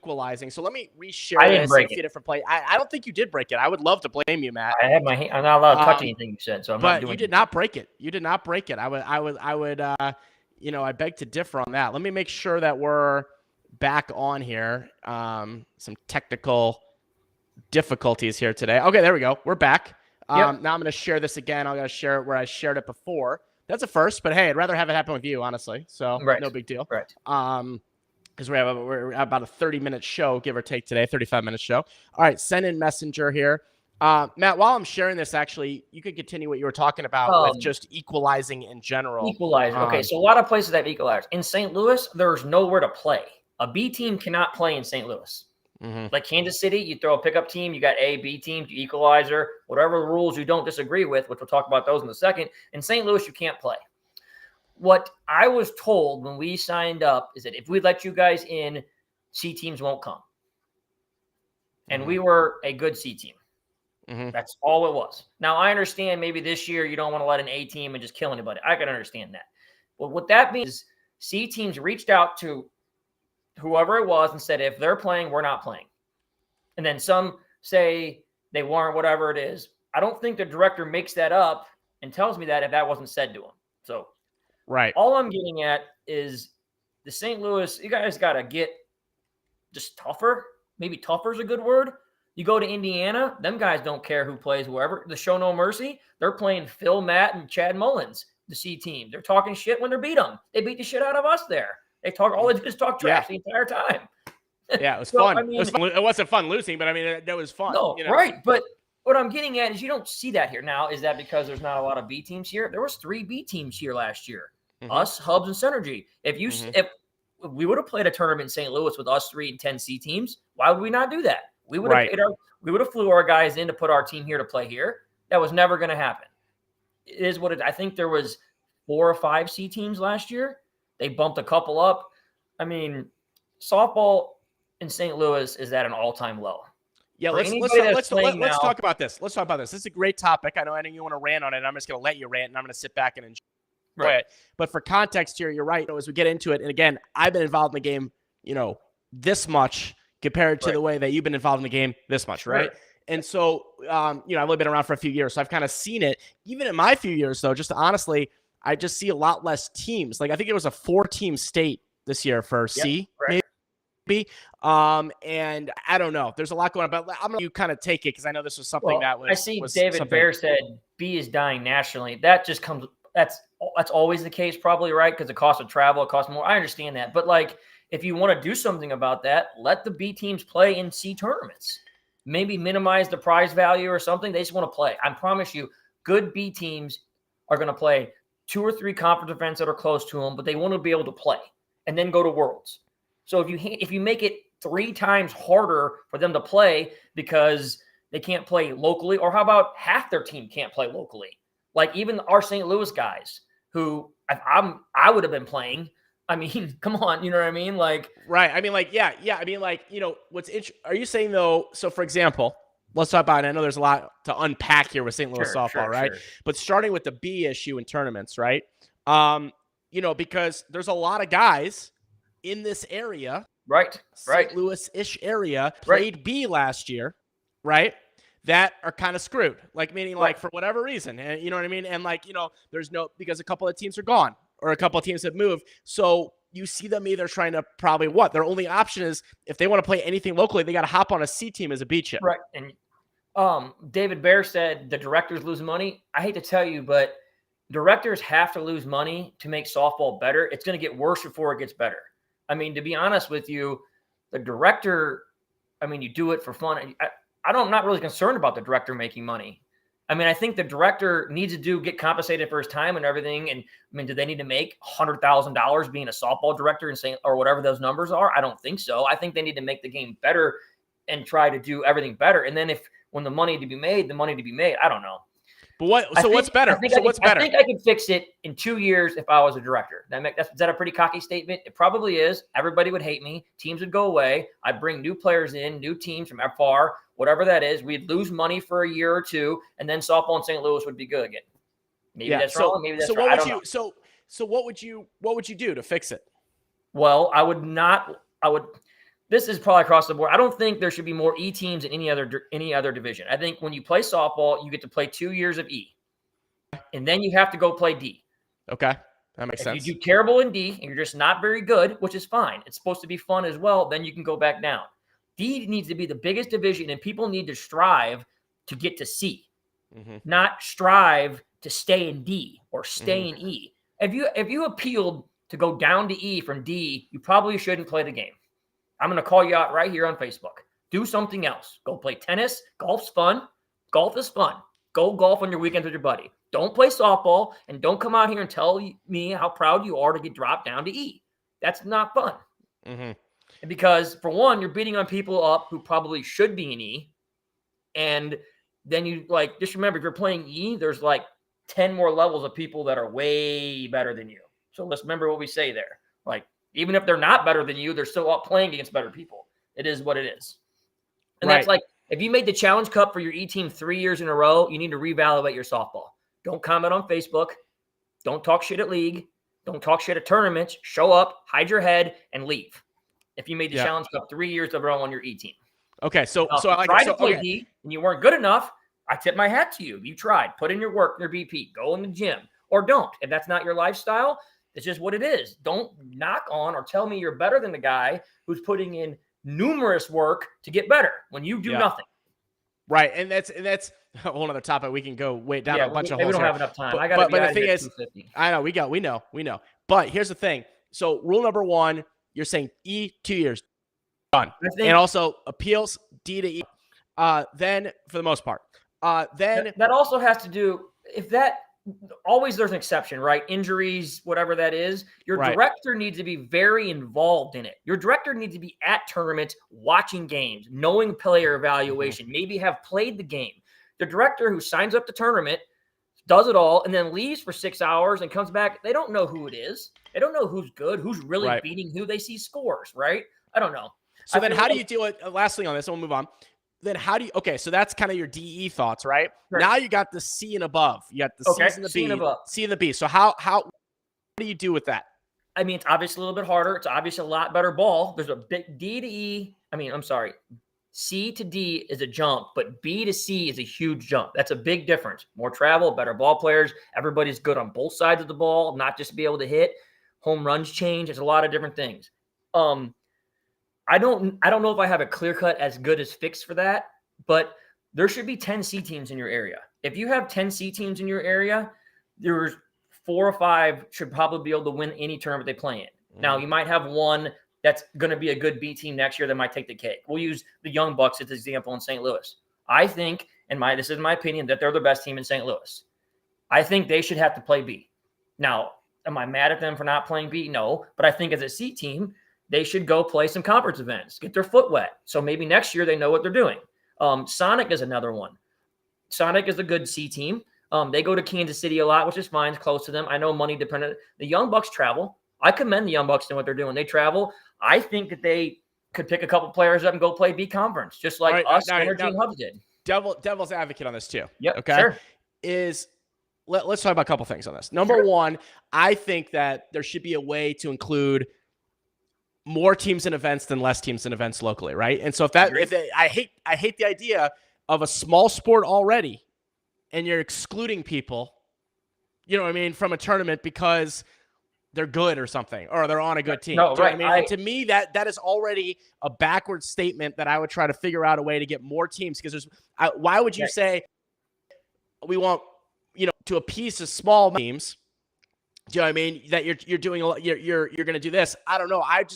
equalizing. So let me reshare I didn't this break and see a different play. I don't think you did break it. I would love to blame you, Matt. I have my hand. I'm not allowed to touch anything you said, so I'm not doing. But you did not break it. You did not break it. I would. I beg to differ on that. Let me make sure that we're back on here. Some technical difficulties here today. Okay, there we go. We're back. Now I'm going to share this again. I'm going to share it where I shared it before. That's a first, but hey, I'd rather have it happen with you, honestly. So no big deal. Right. Because we're about a 30-minute show, give or take today, 35-minute show. All right, send in messenger here. Matt, while I'm sharing this, actually, you could continue what you were talking about with just equalizing in general. Equalizer. Okay, so a lot of places have equalizers. In St. Louis, there's nowhere to play. A B team cannot play in St. Louis. Mm-hmm. Like Kansas City, you throw a pickup team, you got A, B teams, you equalizer, whatever rules you don't disagree with, which we'll talk about those in a second. In St. Louis, you can't play. What I was told when we signed up is that if we let you guys in, C teams won't come. And we were a good C team. Mm-hmm. That's all it was. Now, I understand maybe this year you don't want to let an A team and just kill anybody. I can understand that. But what that means is C teams reached out to whoever it was and said, if they're playing, we're not playing. And then some say they weren't, whatever it is. I don't think the director makes that up and tells me that if that wasn't said to him. So right. All I'm getting at is the St. Louis, you guys got to get just tougher. Maybe tougher is a good word. You go to Indiana, them guys don't care who plays wherever. The Show No Mercy, they're playing Phil, Matt, and Chad Mullins, the C team. They're talking shit when they beat them. They beat the shit out of us there. All they do is talk trash the entire time. Yeah, it was fun. I mean, it wasn't fun losing, but I mean, that was fun. No, right. But what I'm getting at is you don't see that here. Now, is that because there's not a lot of B teams here? There was 3 B teams here last year. Mm-hmm. Us, Hubs, and Synergy. If we would have played a tournament in St. Louis with us 3 and 10 C teams, why would we not do that? We would have flew our guys in to put our team here to play here. That was never going to happen. It is what it. I think there was 4 or 5 C teams last year. They bumped a couple up. I mean, softball in St. Louis is at an all-time low. Yeah, let's talk about this. Let's talk about this. This is a great topic. I know you want to rant on it. And I'm just going to let you rant, and I'm going to sit back and enjoy it. But for context here, you're right. As we get into it, and again, I've been involved in the game, this much compared to the way that you've been involved in the game this much, right? And so, I've only been around for a few years, so I've kind of seen it. Even in my few years, though, just honestly, I just see a lot less teams. Like, I think it was a 4-team state this year for C, maybe. And I don't know. There's a lot going on, but I'm going to kind of take it because I know this was something that was. I see David Bear said B is dying nationally. That just comes. That's always the case, probably, right? Because the cost of travel, it costs more. I understand that, but like, if you want to do something about that, let the B teams play in C tournaments. Maybe minimize the prize value or something. They just want to play. I promise you, good B teams are going to play 2 or 3 conference events that are close to them, but they want to be able to play and then go to Worlds. So if you make it 3 times harder for them to play because they can't play locally, or how about half their team can't play locally? Like even our St. Louis guys who I would have been playing. I mean, come on, you know what I mean? Like, right. I mean, like, yeah. I mean, like, are you saying though? So for example, let's talk about it. I know there's a lot to unpack here with St. Louis softball, right? Sure. But starting with the B issue in tournaments, right? Because there's a lot of guys in this area, right? St. Louis-ish area played B last year, right? That are kind of screwed, like meaning like for whatever reason, and you know what I mean? And like, there's because a couple of teams are gone or a couple of teams have moved. So you see them either trying to probably their only option is if they want to play anything locally, they got to hop on a C team as a B chip. Right. And David Bear said the directors lose money. I hate to tell you, but directors have to lose money to make softball better. It's going to get worse before it gets better. I mean, to be honest with you, the director, you do it for fun. I'm not really concerned about the director making money. I mean, I think the director needs to get compensated for his time and everything. And do they need to make $100,000 being a softball director and saying, or whatever those numbers are? I don't think so. I think they need to make the game better and try to do everything better. And then when the money to be made, I don't know. But what's better? I think I could fix it in 2 years if I was a director. Is that a pretty cocky statement? It probably is. Everybody would hate me. Teams would go away. I'd bring new players in, new teams from afar, whatever that is. We'd lose money for a year or 2, and then softball in St. Louis would be good again. Maybe that's wrong. Maybe that's right. So what would you do to fix it? Well, I would this is probably across the board. I don't think there should be more E teams in any other division. I think when you play softball, you get to play 2 years of E, and then you have to go play D. Okay, that makes sense. If you do terrible in D and you're just not very good, which is fine, it's supposed to be fun as well, then you can go back down. D needs to be the biggest division, and people need to strive to get to C, not strive to stay in D or stay in E. If you appealed to go down to E from D, you probably shouldn't play the game. I'm going to call you out right here on Facebook. Do something else. Go play tennis. Golf's fun. Golf is fun. Go golf on your weekends with your buddy. Don't play softball, and don't come out here and tell me how proud you are to get dropped down to E. That's not fun. Because, for one, you're beating on people up who probably should be in E. And then you, just remember, if you're playing E, there's 10 more levels of people that are way better than you. So let's remember what we say there. Even if they're not better than you, they're still out playing against better people. It is what it is. And that's if you made the Challenge Cup for your E team 3 years in a row, you need to reevaluate your softball. Don't comment on Facebook. Don't talk shit at league. Don't talk shit at tournaments. Show up, hide your head, and leave. If you made the Challenge Cup 3 years in a row on your E team. Okay, so I tried to play D and you weren't good enough. I tip my hat to you. You tried. Put in your work, your BP. Go in the gym, or don't. If that's not your lifestyle, it's just what it is. Don't knock on or tell me you're better than the guy who's putting in numerous work to get better when you do nothing. Right, and that's a whole other topic. We can go way down a bunch of holes. We don't have enough time. But the thing is, I know we know. But here's the thing. So rule number 1, you're saying E 2 years done, and also appeals D to E. Then for the most part, then that also has to do if that. Always there's an exception, right? Injuries, whatever that is. Your director needs to be very involved in it. Your director needs to be at tournaments, watching games, knowing player evaluation, maybe have played the game. The director who signs up the tournament, does it all, and then leaves for 6 hours and comes back, they don't know who it is. They don't know who's good, who's really beating who. They see scores, right? I don't know. So then how do you deal with, last thing on this, and we'll move on. Then how do you, so that's kind of your DE thoughts, right? Sure. Now you got the C and above. You got the C's and the B. C and the B. So what do you do with that? I mean, it's obviously a little bit harder. It's obviously a lot better ball. There's a big D to E. C to D is a jump, but B to C is a huge jump. That's a big difference. More travel, better ball players. Everybody's good on both sides of the ball, not just be able to hit. Home runs change. There's a lot of different things. I don't know if I have a clear cut as good as fix for that, but there should be 10 C teams in your area. If you have 10 C teams in your area, there's 4 or 5 should probably be able to win any tournament they play in. Now, you might have one that's going to be a good B team next year that might take the cake. We'll use the Young Bucks as an example in St. Louis. I think, this is my opinion, that they're the best team in St. Louis. I think they should have to play B. Now, am I mad at them for not playing B? No, but I think as a C team, they should go play some conference events, get their foot wet. So maybe next year they know what they're doing. Sonic is another one. Sonic is a good C team. They go to Kansas City a lot, which is fine. It's close to them. I know money dependent. The Young Bucks travel. I commend the Young Bucks in what they're doing. They travel. I think that they could pick a couple players up and go play B conference, just like us, Energy and Hubs did. Devil's advocate on this too. Yep. Okay. Sure. Let's talk about a couple things on this. Number one, I think that there should be a way to include more teams and events than less teams and events locally, right? And so I hate the idea of a small sport already, and you're excluding people, you know what I mean, from a tournament because they're good or something, or they're on a good team. No, right. I mean, and to me, that is already a backward statement that I would try to figure out a way to get more teams, because why would you say we want, to appease the small teams? Do you know what I mean? That you're doing you're going to do this. I don't know. I'd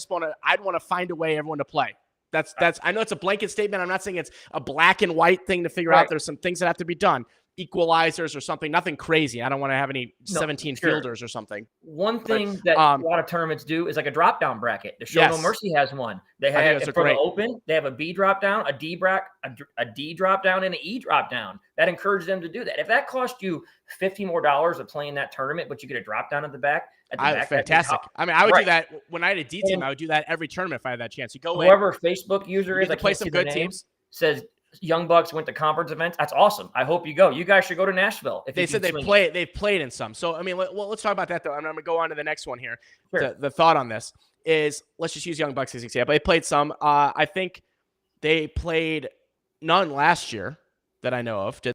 want to find a way everyone to play. That's I know it's a blanket statement. I'm not saying it's a black and white thing to figure out. There's some things that have to be done. Equalizers or something, nothing crazy. I don't want to have any 17 fielders or something. One thing that a lot of tournaments do is like a drop down bracket. The Show No Mercy has one. They have for the Open, they have a B drop down, a D drop down, and an E drop down. That encourages them to do that. If that cost you $50 more of playing that tournament, but you get a drop down at the back. Fantastic. I mean, I would do that when I had a D team. I would do that every tournament if I had that chance. You go whoever Facebook user is, play some good teams. Says Young Bucks went to conference events. That's awesome. I hope you go. You guys should go to Nashville. If they said they've played in some. So, I mean, let's talk about that, though. I'm going to go on to the next one here. Sure. The thought on this is, let's just use Young Bucks as an example. They played some. I think they played none last year that I know of. Did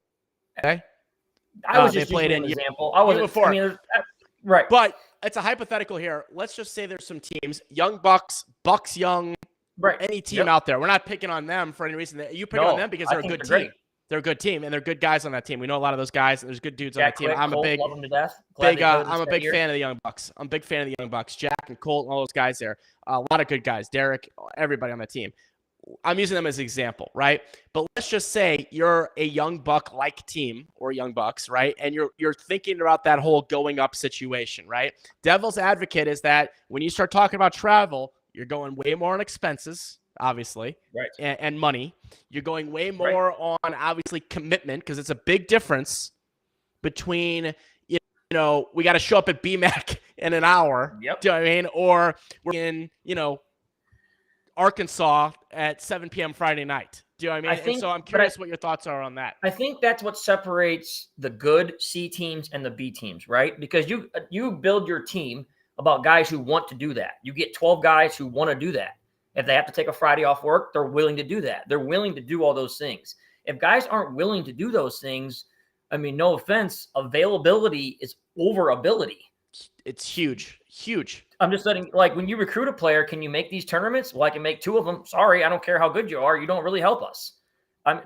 they? I was just using an example. I wasn't before. I mean, right. But it's a hypothetical here. Let's just say there's some teams, Young Bucks, Bucks Young, right. Any team out there. We're not picking on them for any reason. You pick on them because they're a good team. They're a good team, and they're good guys on that team. We know a lot of those guys, and there's good dudes on that team. I'm a big fan of the Young Bucks. I'm a big fan of the Young Bucks. Jack and Colt and all those guys there. A lot of good guys. Derek, everybody on that team. I'm using them as an example, right? But let's just say you're a Young Buck-like team or Young Bucks, right? And you're thinking about that whole going up situation, right? Devil's advocate is that when you start talking about travel, you're going way more on expenses, obviously, right? And money. You're going way more on, obviously, commitment, because it's a big difference between, you know, we got to show up at BMAC in an hour, Yep. Do you know what I mean? Or we're in, you know, Arkansas at 7 p.m. Friday night. Do you know what I mean? So I'm curious what your thoughts are on that. I think that's what separates the good C teams and the B teams, right? Because you build your team about guys who want to do that. You get 12 guys who want to do that. If they have to take a Friday off work, they're willing to do that. They're willing to do all those things. If guys aren't willing to do those things, I mean, no offense, availability is over ability. It's huge. I'm just letting, like, when you recruit a player, can you make these tournaments? Well, I can make 2 of them. Sorry, I don't care how good you are. You don't really help us. I'm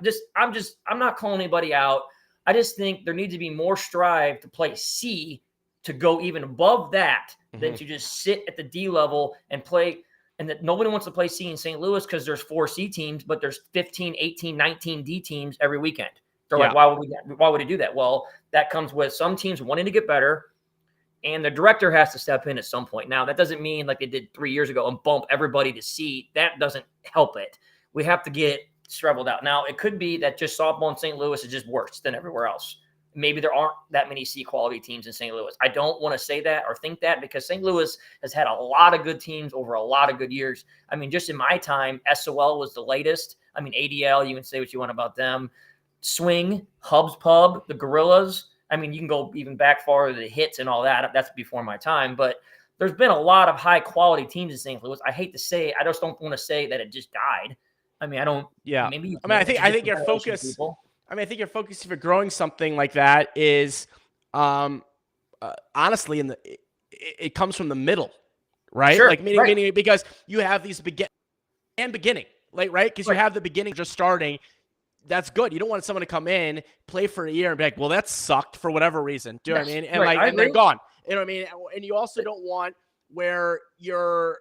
not calling anybody out. I just think there needs to be more strive to play C to go even above that than to just sit at the D level and play. And that nobody wants to play C in St. Louis because there's 4 C teams, but there's 15, 18, 19 D teams every weekend. They're like, why would he do that? Well, that comes with some teams wanting to get better, and the director has to step in at some point. Now, that doesn't mean like they did 3 years ago and bump everybody to C. That doesn't help it. We have to get shriveled out. Now, it could be that just softball in St. Louis is just worse than everywhere else. Maybe there aren't that many C quality teams in St. Louis. I don't want to say that or think that because St. Louis has had a lot of good teams over a lot of good years. I mean, just in my time, SOL was the latest. I mean, ADL, you can say what you want about them. Swing, Hubs Pub, the Gorillas. I mean, you can go even back farther, the Hits and all that. That's before my time. But there's been a lot of high-quality teams in St. Louis. I hate to say it. I just don't want to say that it just died. I mean, I don't – Yeah. Maybe I think your focus – I mean, I think your focus for growing something like that is, honestly, it comes from the middle, right? Sure, like meaning because you have these beginning, like right? Because you have the beginning just starting. That's good. You don't want someone to come in, play for a year, and be like, "Well, that sucked for whatever reason." Do you know what I mean? And and they're gone. You know what I mean? And you also don't want where you're.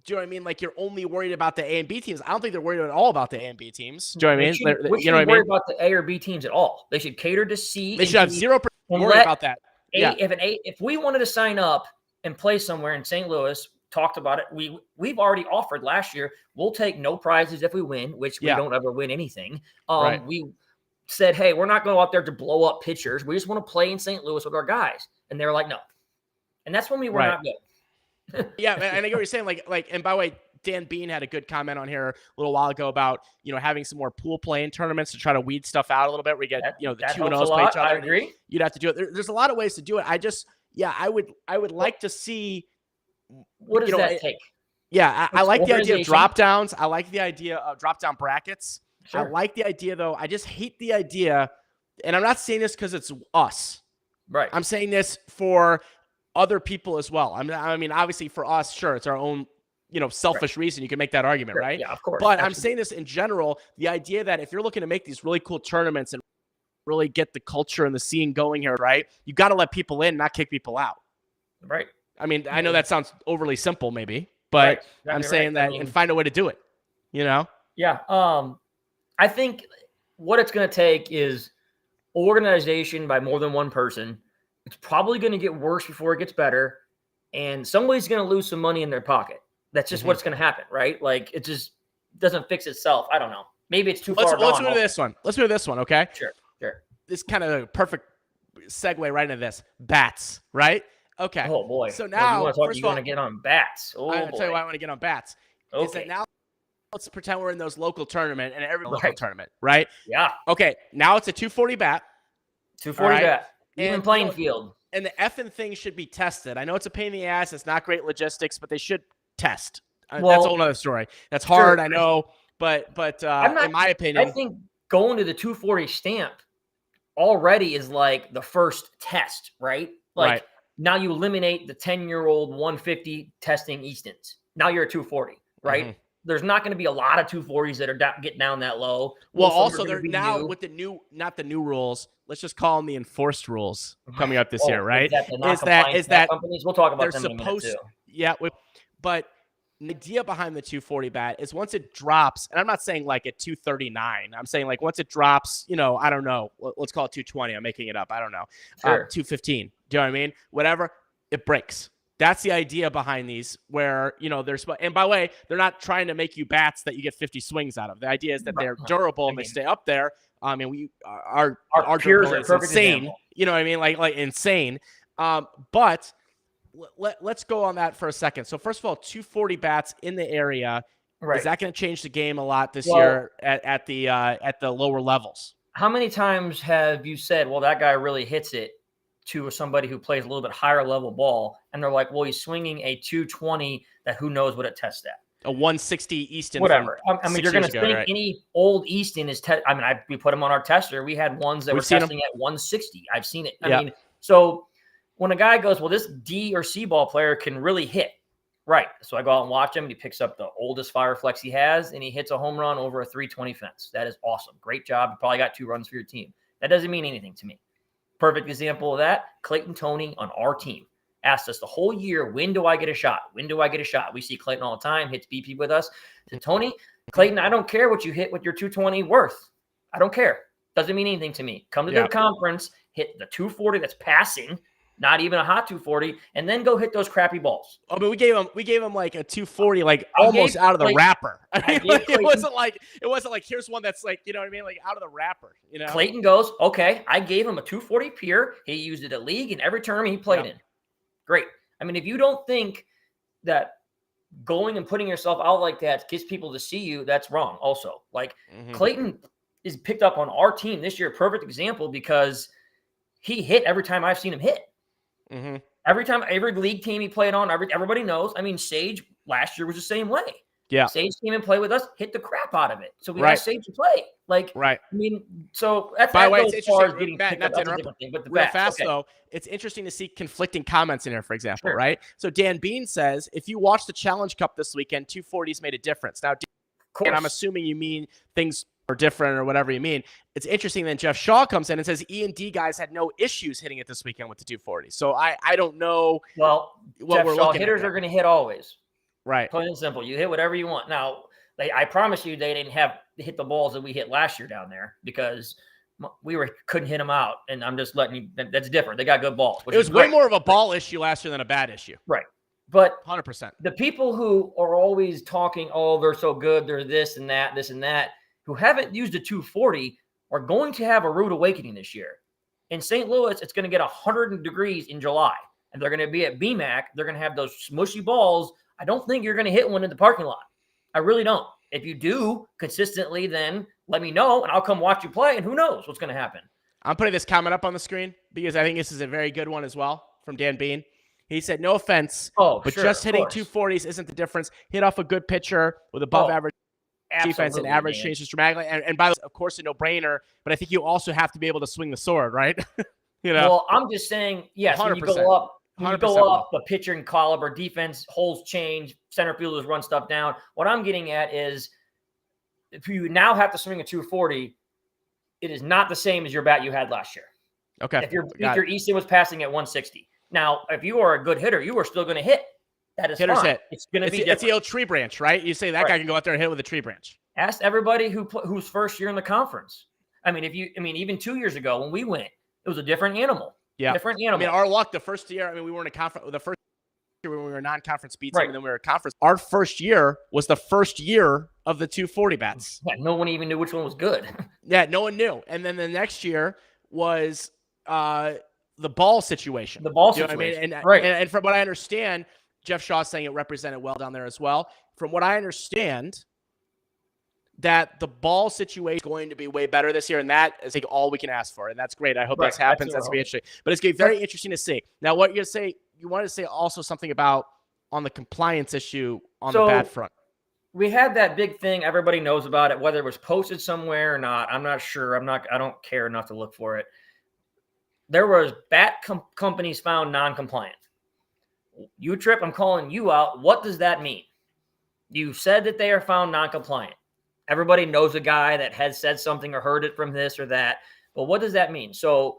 Do you know what I mean? Like you're only worried about the A and B teams. I don't think they're worried at all about the A and B teams. Do you know what I mean? We shouldn't worry about the A or B teams at all. They should cater to C. They should have 0% worry about that. If we wanted to sign up and play somewhere in St. Louis, talked about it. We've already offered last year. We'll take no prizes if we win, which we don't ever win anything. We said, hey, we're not going out there to blow up pitchers. We just want to play in St. Louis with our guys. And they were like, no. And that's when we were not good. Yeah, and I get what you're saying. Like, and by the way, Dan Bean had a good comment on here a little while ago about having some more pool playing tournaments to try to weed stuff out a little bit. We get the 2-0s play each other. I agree. You'd have to do it. There's a lot of ways to do it. I would like to see. What does that take? Yeah, I like the idea of drop downs. I like the idea of drop down brackets. Sure. I like the idea though. I just hate the idea, and I'm not saying this because it's us. Right. I'm saying this for other people as well. I mean, obviously for us, sure, it's our own, selfish reason. You can make that argument, right? Yeah, of course. But I'm saying this in general, the idea that if you're looking to make these really cool tournaments and really get the culture and the scene going here, right? You got to let people in, not kick people out. Right. I mean, I know that sounds overly simple maybe, but I'm saying that and find a way to do it, Yeah. I think what it's going to take is organization by more than one person. It's probably going to get worse before it gets better. And somebody's going to lose some money in their pocket. That's just what's going to happen, right? Like, it just doesn't fix itself. I don't know. Maybe it's too far gone. Let's move to this one. Let's move to this one, okay? Sure. This is kind of a perfect segue right into this. Bats, right? Okay. Oh, boy. So now, you want to get on bats. Oh, I'll tell you why I want to get on bats. Okay. Is that now let's pretend we're in those local tournament and every local tournament, right? Yeah. Okay. Now it's a 240 bat. 240 bat. Even playing field. And the effing thing should be tested. I know it's a pain in the ass. It's not great logistics, but they should test. That's a whole other story. That's hard, I know, but in my opinion, I think going to the 240 stamp already is like the first test, right? Like now you eliminate the 10-year-old 150 testing Eastons. Now you're at 240, right? Mm-hmm. There's not going to be a lot of 240s that are get down that low. Well, also they're now new. With the new, not the new rules. Let's just call them the enforced rules coming up this year, right? Is that companies? We'll talk about them in a minute too. Yeah, but the idea behind the 240 bat is once it drops, and I'm not saying like at 239. I'm saying like once it drops, I don't know. Let's call it 220. I'm making it up. I don't know. Sure. 215. Do you know what I mean? Whatever. It breaks. That's the idea behind these where, there's, and by the way, they're not trying to make you bats that you get 50 swings out of. The idea is that they're durable and they stay up there. I mean, our durability is insane. Example. You know what I mean? Like insane. But let's go on that for a second. So first of all, 240 bats in the area. Right. Is that going to change the game a lot this year at the lower levels? How many times have you said, well, that guy really hits it, to somebody who plays a little bit higher level ball, and they're like, well, he's swinging a 220 that who knows what it tests at. A 160 Easton. Whatever. I mean, you're going to think any old Easton is we put them on our tester. We had ones that were testing at 160. I've seen it. I mean, so when a guy goes, well, this D or C ball player can really hit. Right. So I go out and watch him, and he picks up the oldest Fireflex he has, and he hits a home run over a 320 fence. That is awesome. Great job. You probably got 2 runs for your team. That doesn't mean anything to me. Perfect example of that, Clayton Toney on our team asked us the whole year, when do I get a shot? When do I get a shot? We see Clayton all the time, hits BP with us. And Tony, Clayton, I don't care what you hit with your 220 worth. I don't care. Doesn't mean anything to me. Come to the conference, hit the 240 that's passing, not even a hot 240, and then go hit those crappy balls. Oh, but we gave him like a 240, like almost out of the wrapper. I mean, like, it wasn't like here's one that's like, you know what I mean, like out of the wrapper. Clayton goes, okay, I gave him a 240 pure. He used it at league in every tournament he played in. Great. I mean, if you don't think that going and putting yourself out like that gets people to see you, that's wrong. Also, like Clayton is picked up on our team this year. Perfect example because he hit every time I've seen him hit. Mm-hmm. Every league team he played on, everybody knows. I mean, Sage last year was the same way. Yeah. Sage came and played with us, hit the crap out of it. So we got Sage to play. Like, I mean, so that's by the way, it's interesting. Matt, not to interrupt, but real fast though, it's interesting to see conflicting comments in here, for example, right? So Dan Bean says, if you watch the Challenge Cup this weekend, 240s made a difference. Now, and I'm assuming you mean things are different or whatever you mean. It's interesting that Jeff Shaw comes in and says E&D guys had no issues hitting it this weekend with the 240. So I don't know. Well, what Jeff Shaw hitters are going to hit always. Right. Plain and simple. You hit whatever you want. Now, I promise you they didn't have hit the balls that we hit last year down there because we couldn't hit them out. And I'm just letting you – that's different. They got good balls. It was way more of a ball issue last year than a bat issue. Right. But 100%. The people who are always talking, oh, they're so good, they're this and that, who haven't used a 240 are going to have a rude awakening this year. In St. Louis, it's going to get 100 degrees in July. And they're going to be at BMAC. They're going to have those smushy balls. I don't think you're going to hit one in the parking lot. I really don't. If you do consistently, then let me know, and I'll come watch you play, and who knows what's going to happen. I'm putting this comment up on the screen because I think this is a very good one as well from Dan Bean. He said, no offense, but just hitting 240s isn't the difference. Hit off a good pitcher with above average defense and average changes dramatically. And by the way, of course, a no-brainer, but I think you also have to be able to swing the sword, right? Well, I'm just saying, yes, 100%. When you go up, the pitching caliber, defense, holes change, center fielders run stuff down. What I'm getting at is if you now have to swing a 240, it is not the same as your bat you had last year. Okay. If your Easton was passing at 160. Now, if you are a good hitter, you are still going to hit. That is Hitters fine. Hit. It's going to be different. It's the old tree branch, right? You say that guy can go out there and hit with a tree branch. Ask everybody who's first year in the conference. I mean, even 2 years ago when we went, it was a different animal. Yeah. Different animal. I mean, our luck the first year, we weren't a conference. The first year when we were a non-conference beat team, and then we were a conference. Our first year was the first year of the 240 bats. Yeah, no one even knew which one was good. Yeah, no one knew. And then the next year was the ball situation. The ball situation. You know what I mean? And from what I understand, Jeff Shaw's saying it represented well down there as well. From what I understand, that the ball situation is going to be way better this year, and that is like all we can ask for, and that's great. I hope this happens. That's going to be interesting. But it's going to be very interesting to see. Now, what you want to say also something about on the compliance issue on the bat front? We had that big thing. Everybody knows about it, whether it was posted somewhere or not. I'm not sure. I don't care enough to look for it. There was bat companies found non-compliant. U-Trip, I'm calling you out. What does that mean? You said that they are found non-compliant. Everybody knows a guy that has said something or heard it from this or that. But what does that mean? So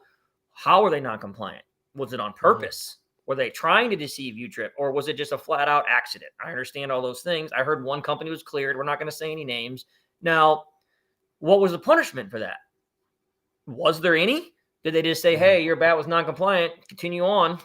how are they non-compliant? Was it on purpose? Were they trying to deceive U-Trip, or was it just a flat-out accident? I understand all those things. I heard one company was cleared. We're not going to say any names. Now, what was the punishment for that? Was there any? Did they just say, hey, your bat was non-compliant, continue on?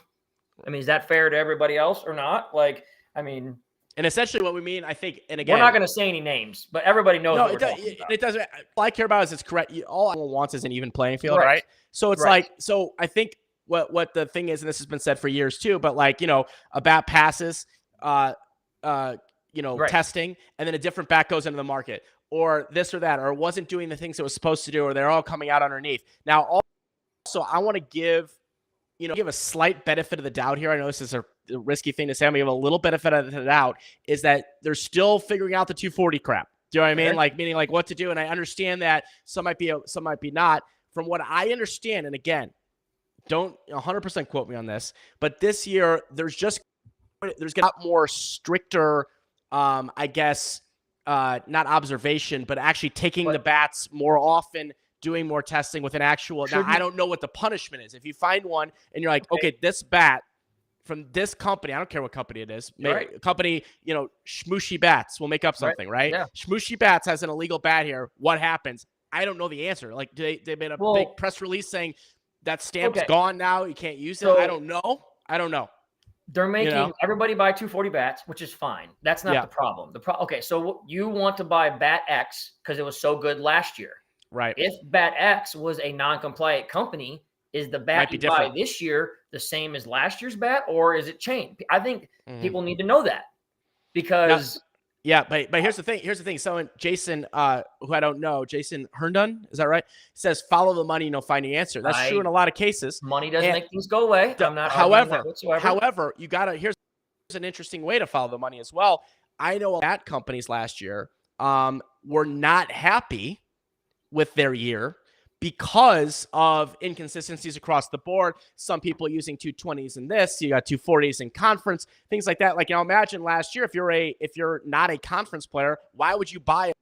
I mean, is that fair to everybody else or not? Like, I mean... And essentially what we mean, I think, and again... We're not going to say any names, but everybody knows what we're talking about. It doesn't... All I care about is it's correct. All anyone wants is an even playing field, right? So it's like... So I think what the thing is, and this has been said for years too, but like, a bat passes, testing, and then a different bat goes into the market, or this or that, or wasn't doing the things it was supposed to do, or they're all coming out underneath. Now, also, I want to give a slight benefit of the doubt here. I know this is a risky thing to say. I'm going to give a little benefit of the doubt, is that they're still figuring out the 240 crap. Do you know what I mean? Like, meaning like what to do. And I understand that some might be not. From what I understand, and again, don't 100% quote me on this, but this year there's a lot more stricter, I guess, not observation, but actually taking the bats more often, doing more testing with an actual. Now, I don't know what the punishment is. If you find one and you're like, okay, this bat from this company, I don't care what company it is, company, Shmooshy Bats, we'll make up something, right? Yeah. Shmooshy Bats has an illegal bat here. What happens? I don't know the answer. Like, they made a big press release saying that stamp's gone now. You can't use it. I don't know. They're making everybody buy 240 bats, which is fine. That's not the problem. Okay, so you want to buy Bat X because it was so good last year. Right. If Bat X was a non-compliant company, is the bat you buy this year the same as last year's bat, or is it changed? I think people need to know that, because but here's the thing. So Jason, who I don't know, Jason Herndon, is that right? Says follow the money, find the answer. That's true in a lot of cases. Money doesn't make things go away. I'm not. However, you gotta. Here's an interesting way to follow the money as well. I know bat companies last year were not happy with their year because of inconsistencies across the board. Some people using 220s in this, you got 240s in conference, things like that. Like, imagine last year, if you're not a conference player, why would you buy a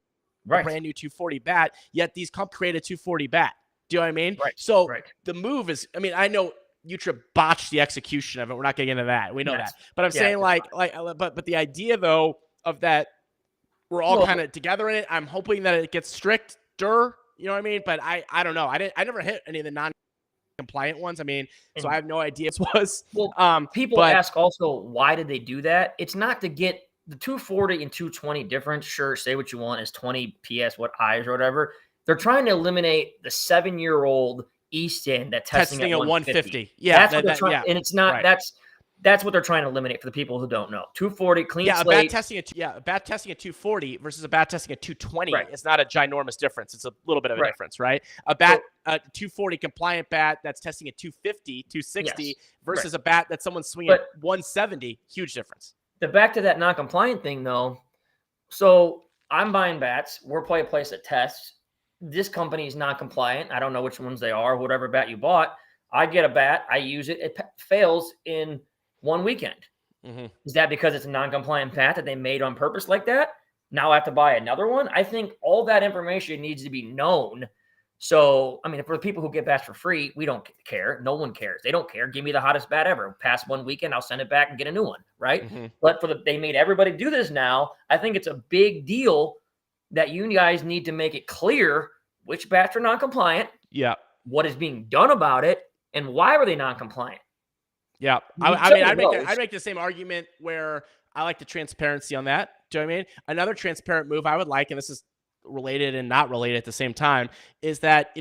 brand new 240 bat? Yet these companies create a 240 bat. Do you know what I mean? Right. So the move is, I know U-Trip botched the execution of it. We're not getting into that. We know that. But I'm saying but the idea though of that, we're all kind of together in it. I'm hoping that it gets stricter. You know what I mean? But I don't know. I never hit any of the non-compliant ones. So I have no idea what it was. Well, people ask also, why did they do that? It's not to get the 240 and 220 difference. Sure, say what you want, is 20 PS, what eyes or whatever. They're trying to eliminate the 7-year-old East End that testing at 150. Yeah, that's what they're trying. And it's not. That's what they're trying to eliminate for the people who don't know. 240 clean slate. A bat testing at 240 versus a bat testing at 220 is not a ginormous difference. It's a little bit of a difference, right? A 240 compliant bat that's testing at 250, 260 versus a bat that someone's swinging at 170, huge difference. Back to that non-compliant thing though. So I'm buying bats. We're playing a place that tests. This company is non-compliant. I don't know which ones they are. Whatever bat you bought, I get a bat. I use it. It fails in one weekend. Is that because it's a non-compliant bat that they made on purpose like that? Now I have to buy another one? I think all that information needs to be known. So, for the people who get bats for free, we don't care. No one cares. They don't care. Give me the hottest bat ever. Past one weekend, I'll send it back and get a new one, right? But they made everybody do this now. I think it's a big deal that you guys need to make it clear which bats are non-compliant. Yeah. What is being done about it, and why were they non-compliant? Yeah. I'd make the same argument where I like the transparency on that. Do you know what I mean? Another transparent move I would like, and this is related and not related at the same time, is that,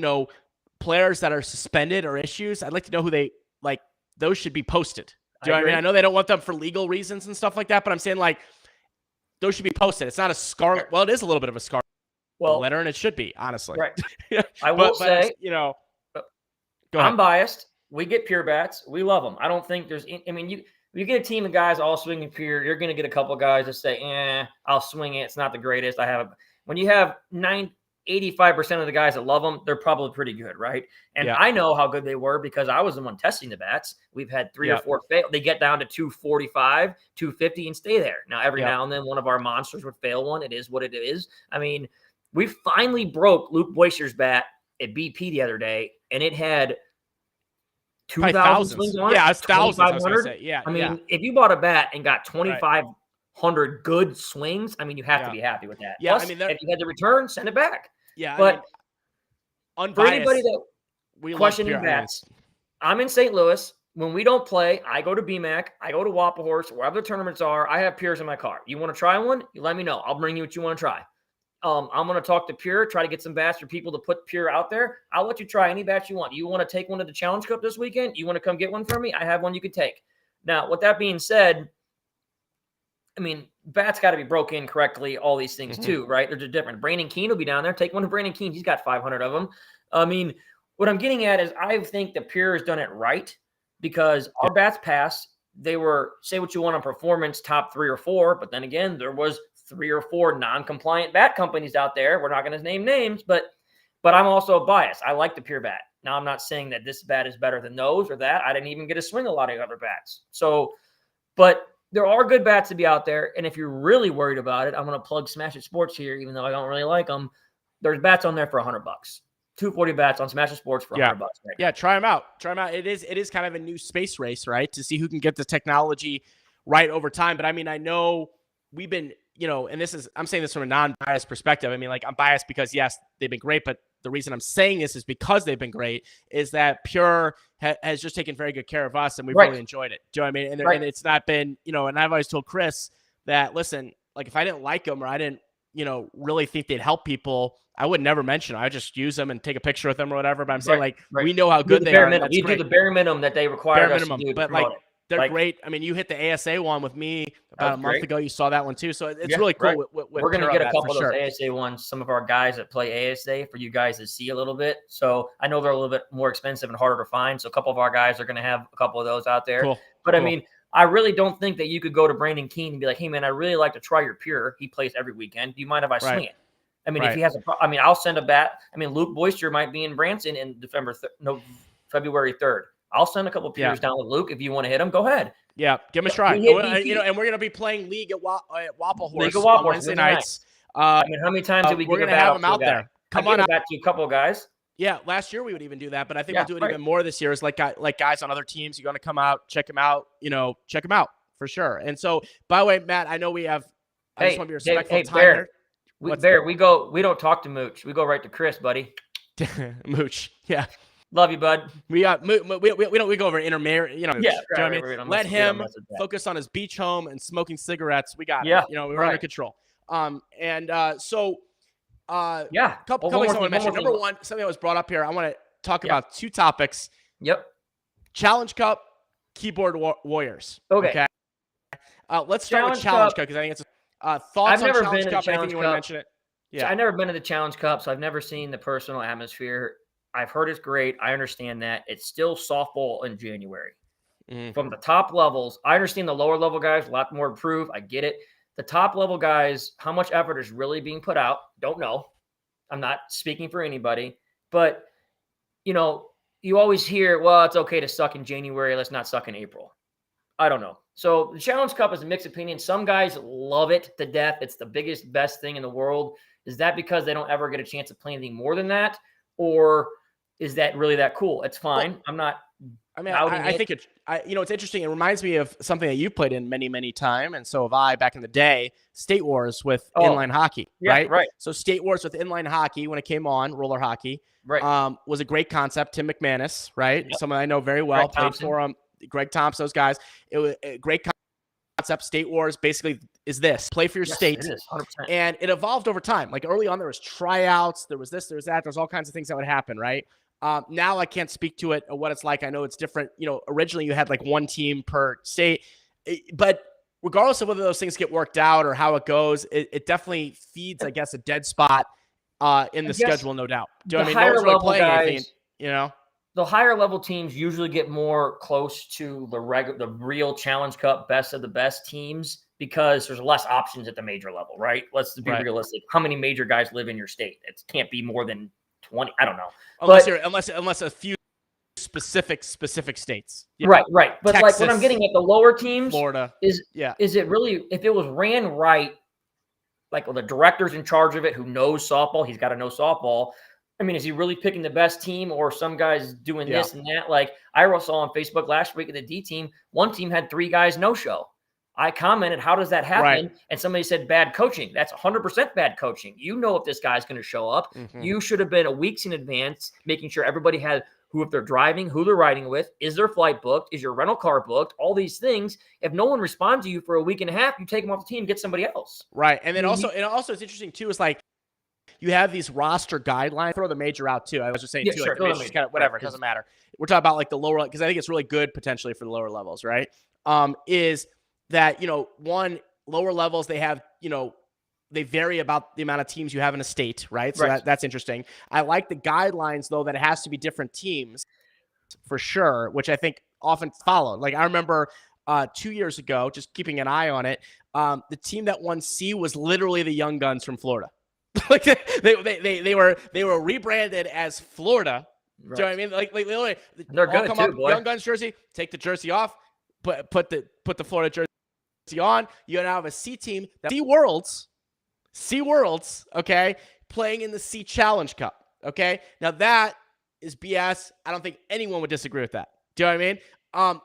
players that are suspended or issues, I'd like to know who they like. Those should be posted. Do you know what I mean? I know they don't want them for legal reasons and stuff like that, but I'm saying those should be posted. It's not a scarlet. Well, it is a little bit of a scarlet letter, and it should be, honestly. Right. I will say, go I'm biased. We get pure bats. We love them. I don't think there's, we you get a team of guys all swinging Pier, you're going to get a couple of guys that say, I'll swing it. It's not the greatest. When you have 85% of the guys that love them, they're probably pretty good, right? And I know how good they were because I was the one testing the bats. We've had 3 or 4 fail. They get down to 245, 250 and stay there. Now, every now and then one of our monsters would fail one. It is what it is. I mean, we finally broke Luke Boister's bat at BP the other day, and it had 2,000 swings on it. Yeah, it's thousands. I was gonna say. Yeah. I mean, if you bought a bat and got 2,500 good swings, I mean, you have to be happy with that. Yeah, Plus, if you had the return, send it back. Yeah, but for anybody that questioning bats, I'm in St. Louis. When we don't play, I go to BMAC, I go to Wapple Horse, wherever the tournaments are. I have Piers in my car. You want to try one? You let me know. I'll bring you what you want to try. I'm going to talk to Pure, try to get some bats for people to put Pure out there. I'll let you try any bats you want. You want to take one to the Challenge Cup this weekend? You want to come get one from me? I have one you can take. Now, with that being said, I mean, bats got to be broken correctly, all these things too, right? They're just different. Brandon Keene will be down there. Take one to Brandon Keene. He's got 500 of them. I mean, what I'm getting at is I think the Pure has done it right because our bats pass. They were, say what you want on performance, top 3 or 4, but then again, there was 3 or 4 non-compliant bat companies out there. We're not going to name names, but I'm also biased. I like the Pure bat. Now, I'm not saying that this bat is better than those or that. I didn't even get to swing a lot of other bats. So, but there are good bats to be out there. And if you're really worried about it, I'm going to plug Smash It Sports here, even though I don't really like them. There's bats on there for $100. 240 bats on Smash It Sports for $100. Right now. Try them out. Try them out. It is kind of a new space race, right? To see who can get the technology right over time. But I mean, I know we've been, and I'm saying this from a non-biased perspective. I mean, like I'm biased because yes, they've been great, but the reason I'm saying this is because they've been great is that Pure has just taken very good care of us and we've really enjoyed it. Do you know what I mean? And it's not been, and I've always told Chris that, listen, like if I didn't like them or I didn't, really think they'd help people, I would never mention them. I just use them and take a picture with them or whatever. But I'm saying we know how good they are. You do the bare minimum that they require us to do. But they're great. I mean, you hit the ASA one with me about a month ago. You saw that one too. So it's really cool. We're going to get a couple of those ASA ones. Some of our guys that play ASA for you guys to see a little bit. So I know they're a little bit more expensive and harder to find. So a couple of our guys are going to have a couple of those out there. Cool. But I mean, I really don't think that you could go to Brandon Keene and be like, hey man, I really like to try your Pure. He plays every weekend. Do you mind if I swing it? I mean, if he has I'll send a bat. I mean, Luke Boyster might be in Branson in February 3rd. I'll send a couple of Pures down with Luke. If you want to hit him, go ahead. Yeah, give him a try. And we're going to be playing League at Wapple Horse on Wednesday nights. I mean, how many times did we we're going to have them out there? Come on out. Back to a couple of guys. Yeah, last year we would even do that, but I think we'll do it even more this year. Is like guys on other teams, you're going to come out, check them out, check them out for sure. And so, by the way, Matt, I know we have. I just want to be respectful of time here. We don't talk to Mooch. We go right to Chris, buddy. Mooch, yeah. Love you, bud. We go over intermarriage, let him focus on his beach home and smoking cigarettes. We got it. We're under control. Couple things I want to mention. Number one, something that was brought up here. I want to talk about 2 topics. Yep. Challenge Cup, keyboard warriors. Okay. Let's start with Challenge Cup because I think it's thoughts on Challenge Cup. I think you want to mention it. Yeah. So I've never been to the Challenge Cup, so I've never seen the personal atmosphere. I've heard it's great. I understand that. It's still softball in January. From the top levels, I understand the lower level guys, a lot more to prove. I get it. The top level guys, how much effort is really being put out? Don't know. I'm not speaking for anybody. But, you always hear, well, it's okay to suck in January. Let's not suck in April. I don't know. So the Challenge Cup is a mixed opinion. Some guys love it to death. It's the biggest, best thing in the world. Is that because they don't ever get a chance to play anything more than that? Or is that really that cool? It's fine. I think it's interesting. It reminds me of something that you played in many, many times. And so have I back in the day, State Wars with inline hockey, right? Right. So State Wars with inline hockey, when it came on, roller hockey, was a great concept. Tim McManus, right? Yep. Someone I know very well, played for him. Greg Thompson, those guys. It was a great concept. State Wars basically is this: play for your state. It is, 100%. And it evolved over time. Like early on, there was tryouts, there was this, there was that, there's all kinds of things that would happen, right? Now I can't speak to it or what it's like. I know it's different. Originally you had like one team per state, but regardless of whether those things get worked out or how it goes, it definitely feeds, I guess, a dead spot in the schedule, no doubt. Do you know what I mean? No one's really playing anything, the higher level teams usually get more close to the real Challenge Cup best of the best teams because there's less options at the major level, right? Let's be realistic. How many major guys live in your state? It can't be more than 20. I don't know. Unless a few specific states. Yeah. Right. But Texas, what I'm getting at the lower teams, Florida, is it really, if it was ran right, the director's in charge of it who knows softball, he's got to know softball. I mean, is he really picking the best team or some guys doing this and that? I saw on Facebook last week at the D team, one team had 3 guys no-show. I commented, how does that happen? Right. And somebody said bad coaching. That's 100% bad coaching. You know if this guy's going to show up. Mm-hmm. You should have been a weeks in advance, making sure everybody had if they're driving, who they're riding with, is their flight booked, is your rental car booked, all these things. If no one responds to you for a week and a half, you take them off the team and get somebody else. Right. And then also it's interesting too, is you have these roster guidelines. Throw the major out too. I was just saying too, the major's kind of whatever. It doesn't matter. We're talking about the lower, because I think it's really good potentially for the lower levels, right? Is that, one, lower levels, they have, they vary about the amount of teams you have in a state, right? So that's interesting. I like the guidelines, though, that it has to be different teams for sure, which I think often follow. I remember 2 years ago, just keeping an eye on it, the team that won C was literally the Young Guns from Florida. They were rebranded as Florida. Right. Do you know what I mean? Literally, they're good too, boy. Young Guns jersey, take the jersey off, put the Florida jersey on. You now have a C team, C Worlds, okay, playing in the C Challenge Cup, okay? Now, that is BS. I don't think anyone would disagree with that. Do you know what I mean?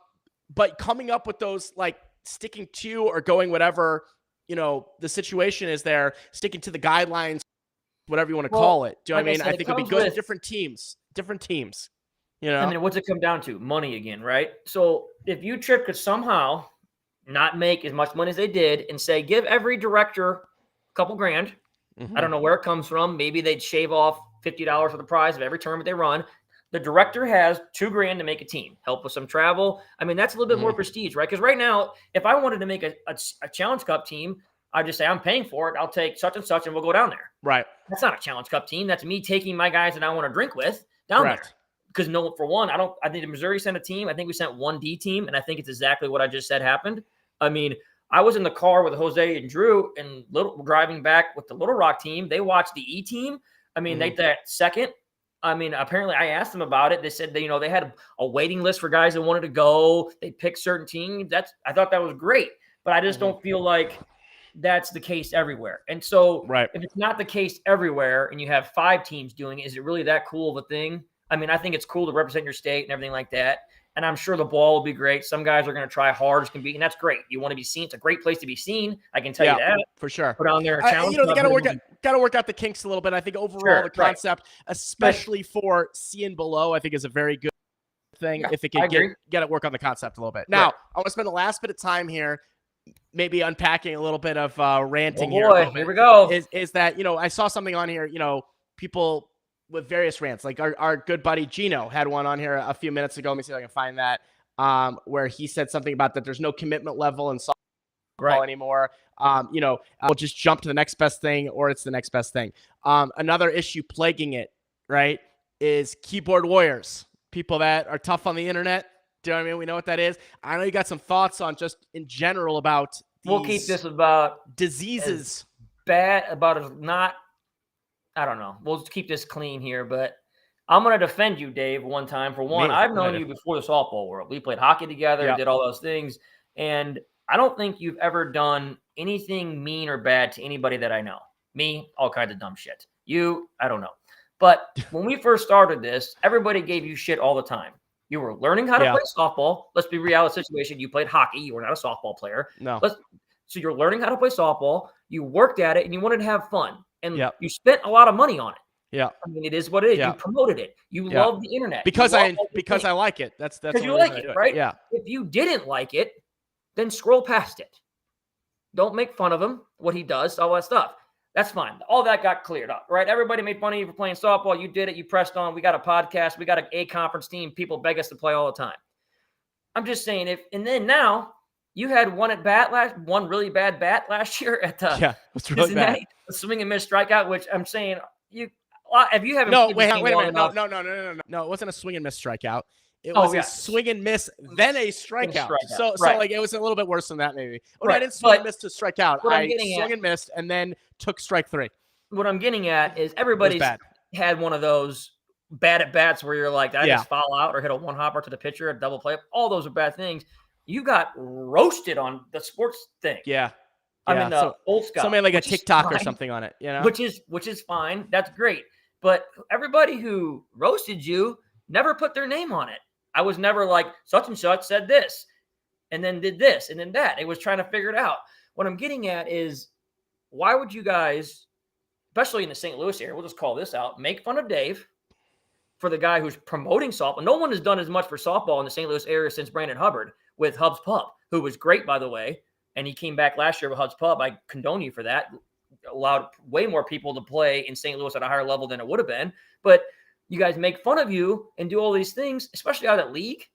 But coming up with those, sticking to or going whatever, the situation is there, sticking to the guidelines, whatever you want to call it. Do you know what I mean? I think it'd be good with different teams. I mean, what's it come down to? Money again, right? So if U-Trip could somehow not make as much money as they did and say, give every director couple grand. Mm-hmm. I don't know where it comes from. Maybe they'd shave off $50 for the prize of every tournament they run. The director has $2,000 to make a team, help with some travel. I mean, that's a little bit more prestige, right? Because right now, if I wanted to make a Challenge Cup team, I'd just say, I'm paying for it. I'll take such and such and we'll go down there. Right. That's not a Challenge Cup team. That's me taking my guys that I want to drink with down there. Because for one, I think Missouri sent a team. I think we sent one D team. And I think it's exactly what I just said happened. I mean, I was in the car with Jose and Drew and driving back with the Little Rock team. They watched the E team. I mean, they that second. I mean, apparently I asked them about it. They said they had a waiting list for guys that wanted to go. They picked certain teams. I thought that was great, but I just don't feel like that's the case everywhere. And so if it's not the case everywhere and you have 5 teams doing it, is it really that cool of a thing? I mean, I think it's cool to represent your state and everything like that. And I'm sure the ball will be great. Some guys are going to try hard as can be, and that's great. You want to be seen. It's a great place to be seen. I can tell you that for sure. Put on there a challenge. They got to work out the kinks a little bit. I think overall the concept, especially for C and below, I think is a very good thing. Yeah, if it can get it work on the concept a little bit. Now, I want to spend the last bit of time here, maybe unpacking a little bit of ranting here. Here we go. Is that I saw something on here. People with various rants, like our good buddy Gino had one on here a few minutes ago. Let me see if I can find that, where he said something about that there's no commitment level in softball anymore. We'll just jump to the next best thing, or it's the next best thing. Another issue plaguing it, right, is keyboard warriors, people that are tough on the internet. Do you know what I mean? We know what that is. I know you got some thoughts on just in general about we'll keep this about diseases. I don't know. We'll keep this clean here, but I'm going to defend you, Dave, one time. For one, I've known you before the softball world. We played hockey together, did all those things, and I don't think you've ever done anything mean or bad to anybody that I know. Me, all kinds of dumb shit. You, I don't know. But when we first started this, everybody gave you shit all the time. You were learning how to play softball. Let's be real with the situation. You played hockey. You were not a softball player. No. So you're learning how to play softball. You worked at it, and you wanted to have fun. And you spent a lot of money on it. Yeah. I mean, it is what it is. You promoted it. You love the internet. Because I like it. That's because you like it, right? Yeah. If you didn't like it, then scroll past it. Don't make fun of him, what he does, all that stuff. That's fine. All that got cleared up, right? Everybody made fun of you for playing softball. You did it. You pressed on. We got a podcast. We got an A conference team. People beg us to play all the time. I'm just saying and then now you had one really bad bat last year at it's really bad. A swing and miss strikeout, which I'm saying if you haven't, no, wait a minute, no, it wasn't a swing and miss strikeout. It was a swing and miss, then a strikeout. So like it was a little bit worse than that, maybe. Oh, no, I didn't swing and miss to strike out. I swung and missed, and then took strike 3. What I'm getting at is everybody's had one of those bad at bats where you're like, I just foul out or hit a one hopper to the pitcher, a double play. All those are bad things. You got roasted on the sports thing. Yeah. I mean, the old Scout. Something like a TikTok or something on it, you know? Which is fine. That's great. But everybody who roasted you never put their name on it. I was never like, such and such said this and then did this and then that. It was trying to figure it out. What I'm getting at is, why would you guys, especially in the St. Louis area, we'll just call this out, make fun of Dave for the guy who's promoting softball? No one has done as much for softball in the St. Louis area since Brandon Hubbard with Hub's Pub, who was great, by the way. And he came back last year with Hub's Pub. I condone you for that. Allowed way more people to play in St. Louis at a higher level than it would have been. But you guys make fun of you and do all these things, especially out at league.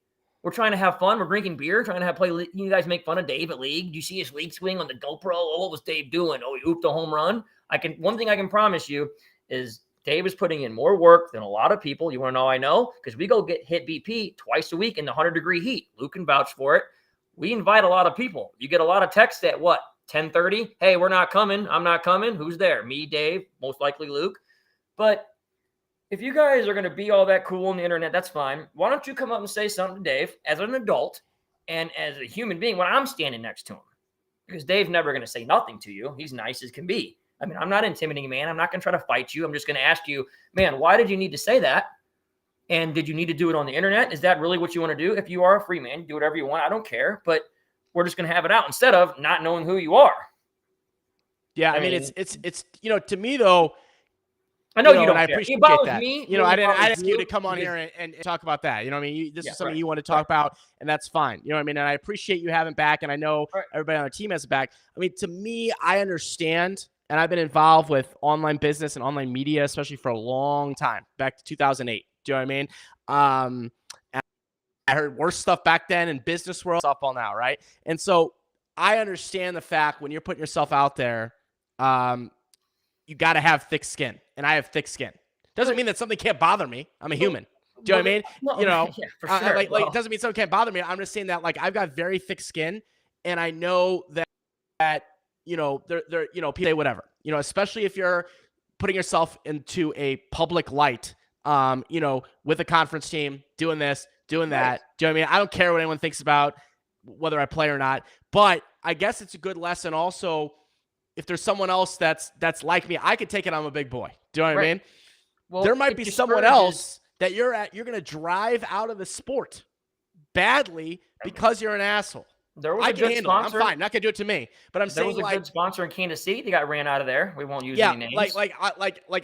We're trying to have fun. We're drinking beer, trying to play. You guys make fun of Dave at league. Do you see his league swing on the GoPro? Oh, what was Dave doing? Oh, he ooped a home run. One thing I can promise you is Dave is putting in more work than a lot of people. You want to know? I know, because we go get hit BP twice a week in the 100-degree heat. Luke can vouch for it. We invite a lot of people. You get a lot of texts at 10:30? Hey, we're not coming. I'm not coming. Who's there? Me, Dave, most likely Luke. But if you guys are going to be all that cool on the internet, that's fine. Why don't you come up and say something to Dave as an adult and as a human being when I'm standing next to him? Because Dave's never going to say nothing to you. He's nice as can be. I mean, I'm not intimidating, man. I'm not going to try to fight you. I'm just going to ask you, man, why did you need to say that? And did you need to do it on the internet? Is that really what you want to do? If you are a free man, do whatever you want. I don't care. But we're just going to have it out instead of not knowing who you are. Yeah, I mean it's to me though. I know you don't. I care. appreciate that. Me, I didn't ask you to come on here and talk about that. You know what I mean? This is something you want to talk about, and that's fine. You know what I mean? And I appreciate you having back, and I know everybody on the team has a back. I mean, to me, I understand, and I've been involved with online business and online media, especially for a long time, back to 2008. Do you know what I mean? I heard worse stuff back then in business world, softball now, right? And so I understand the fact when you're putting yourself out there, you got to have thick skin, and I have thick skin. Doesn't mean that something can't bother me. I'm a human. Do you know what I mean? Well, yeah, for sure. It doesn't mean something can't bother me. I'm just saying that I've got very thick skin, and I know that they're people say whatever. Especially if you're putting yourself into a public light. With a conference team, doing this, doing that. Do you know what I mean? I don't care what anyone thinks about whether I play or not. But I guess it's a good lesson also. If there's someone else that's like me, I could take it. I'm a big boy. Do you know what I mean? Well, there might be someone else that you're going to drive out of the sport badly because you're an asshole. There was a good sponsor. I'm fine. Not gonna do it to me, but I'm saying there was a good sponsor in Kansas City. They got ran out of there. We won't use any names.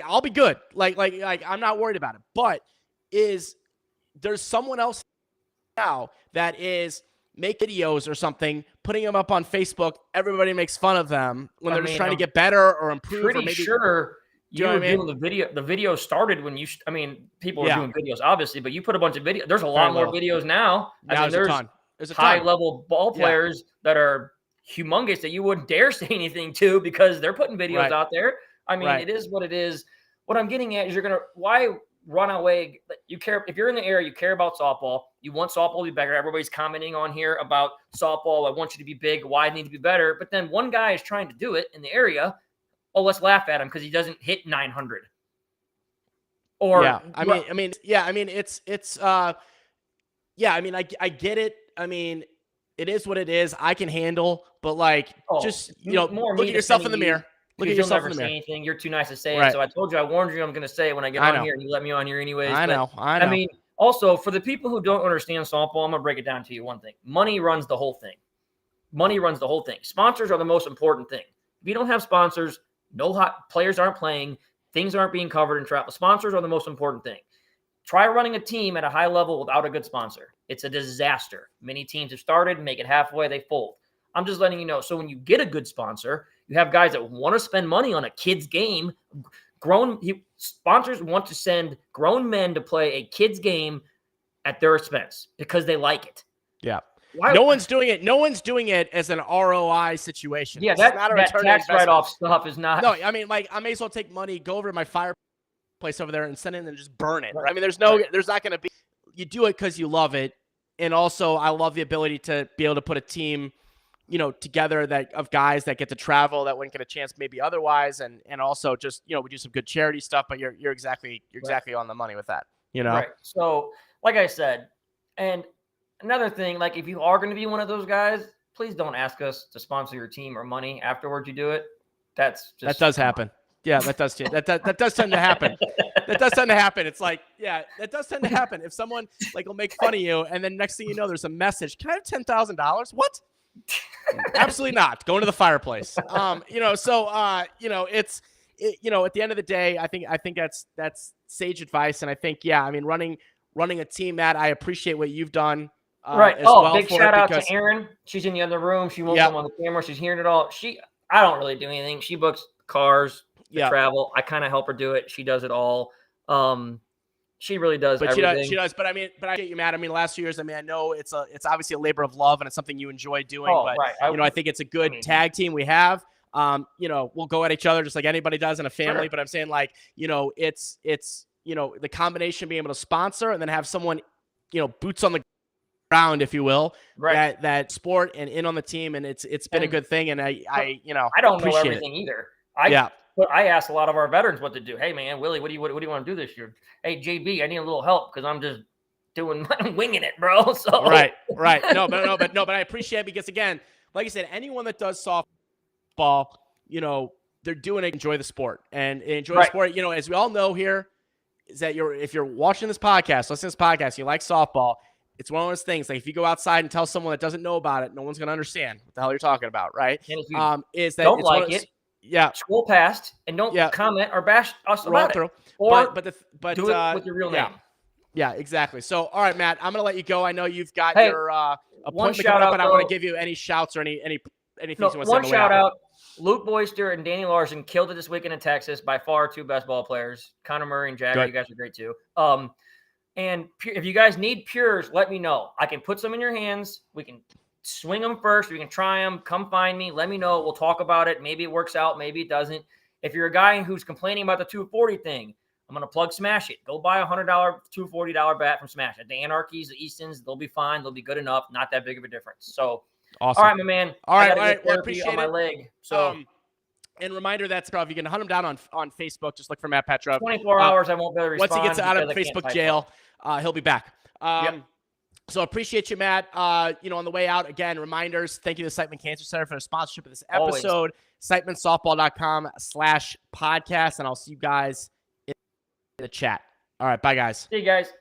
I'll be good. I'm not worried about it. But there's someone else now that is make videos or something, putting them up on Facebook. Everybody makes fun of them when they're just trying to get better or improve. Pretty sure you were doing the video. The video started when people were doing videos, obviously, but you put a bunch of videos. There's a lot more videos now. There's a ton. There's high-level ball players that are humongous that you wouldn't dare say anything to because they're putting videos out there. I mean, it is what it is. What I'm getting at is why run away? You care if you're in the area, you care about softball. You want softball to be better. Everybody's commenting on here about softball. I want you to be big. Why it need to be better? But then one guy is trying to do it in the area. Oh, let's laugh at him because he doesn't hit 900. I get it. I mean, it is what it is. I can handle, but look at yourself in the mirror. Look at yourself in the mirror. Anything. You're too nice to say it. So I told you, I warned you. I'm going to say it when I get on here, and you let me on here anyways. I know. I mean, also for the people who don't understand softball, I'm going to break it down to you. One thing: money runs the whole thing. Sponsors are the most important thing. If you don't have sponsors, players aren't playing. Things aren't being covered in travel. Sponsors are the most important thing. Try running a team at a high level without a good sponsor. It's a disaster. Many teams have started, make it halfway, they fold. I'm just letting you know. So when you get a good sponsor, you have guys that want to spend money on a kid's game. Sponsors want to send grown men to play a kid's game at their expense because they like it. Yeah. No one's doing it. No one's doing it as an ROI situation. Yeah, that tax write-off stuff is not. No, I mean, I may as well take money, go over to my fire place over there and send it and then just burn it. Right? I mean, there's not going to be, you do it because you love it. And also I love the ability to be able to put a team, together of guys that get to travel that wouldn't get a chance maybe otherwise. And also just, we do some good charity stuff, but you're exactly on the money with that, Right. So like I said, and another thing, like if you are going to be one of those guys, please don't ask us to sponsor your team or money afterwards you do it. That does happen. Yeah, that does tend to happen. That does tend to happen. It's like, that does tend to happen. If someone will make fun of you, and then next thing you know, there's a message. Can I have $10,000? What? Absolutely not. Going to the fireplace. So at the end of the day, I think that's sage advice, and I think running a team, Matt, I appreciate what you've done. Right. Big shout out to Erin. She's in the other room. She won't come on the camera. She's hearing it all. I don't really do anything. She books cars. Travel. I kind of help her do it. She does it all. She really does everything. She does. But I get you, Matt. I mean, the last 2 years, I know it's obviously a labor of love and it's something you enjoy doing. I think it's a good tag team we have. We'll go at each other just like anybody does in a family. Sure. But I'm saying it's the combination of being able to sponsor and then have someone, boots on the ground, if you will, that sport and in on the team. And it's been a good thing. And I don't know everything either. But I asked a lot of our veterans what to do. Hey, man, Willie, what do you want to do this year? Hey, JB, I need a little help because I'm just winging it, bro. So right. No, but I appreciate it because again, like I said, anyone that does softball, they're doing it. Enjoy the sport and enjoy the sport. As we all know here, is that if you're watching this podcast, listening to this podcast, you like softball. It's one of those things. Like if you go outside and tell someone that doesn't know about it, no one's going to understand what the hell you're talking about, right? And if you don't like it. Yeah, scroll past and don't comment or bash us about it. Or do it with your real name. Yeah, exactly. So, all right, Matt, I'm going to let you go. I know you've got your appointment coming up, but I want to give you any shouts or anything you want to say. One shout out. Luke Boyster and Danny Larson killed it this weekend in Texas. By far, 2 best ball players. Connor Murray and Jagger, you guys are great too. And if you guys need pures, let me know. I can put some in your hands. We can swing them first. We can try them. Come find me. Let me know. We'll talk about it. Maybe it works out. Maybe it doesn't. If you're a guy who's complaining about the 240 thing, I'm going to plug Smash It. Go buy a $100, $240 bat from Smash It. The Anarchies, the Eastons, they'll be fine. They'll be good enough. Not that big of a difference. So, awesome. All right, my man. All right. I appreciate on my leg. So, and reminder that Petrov, you can hunt him down on Facebook. Just look for Matt Petrov. 24 hours. I won't be able to respond. Once he gets out of Facebook jail, he'll be back. So appreciate you, Matt. On the way out, again, reminders. Thank you to the Siteman Cancer Center for the sponsorship of this episode. SitemanSoftball.com/podcast. And I'll see you guys in the chat. All right. Bye, guys. See you guys.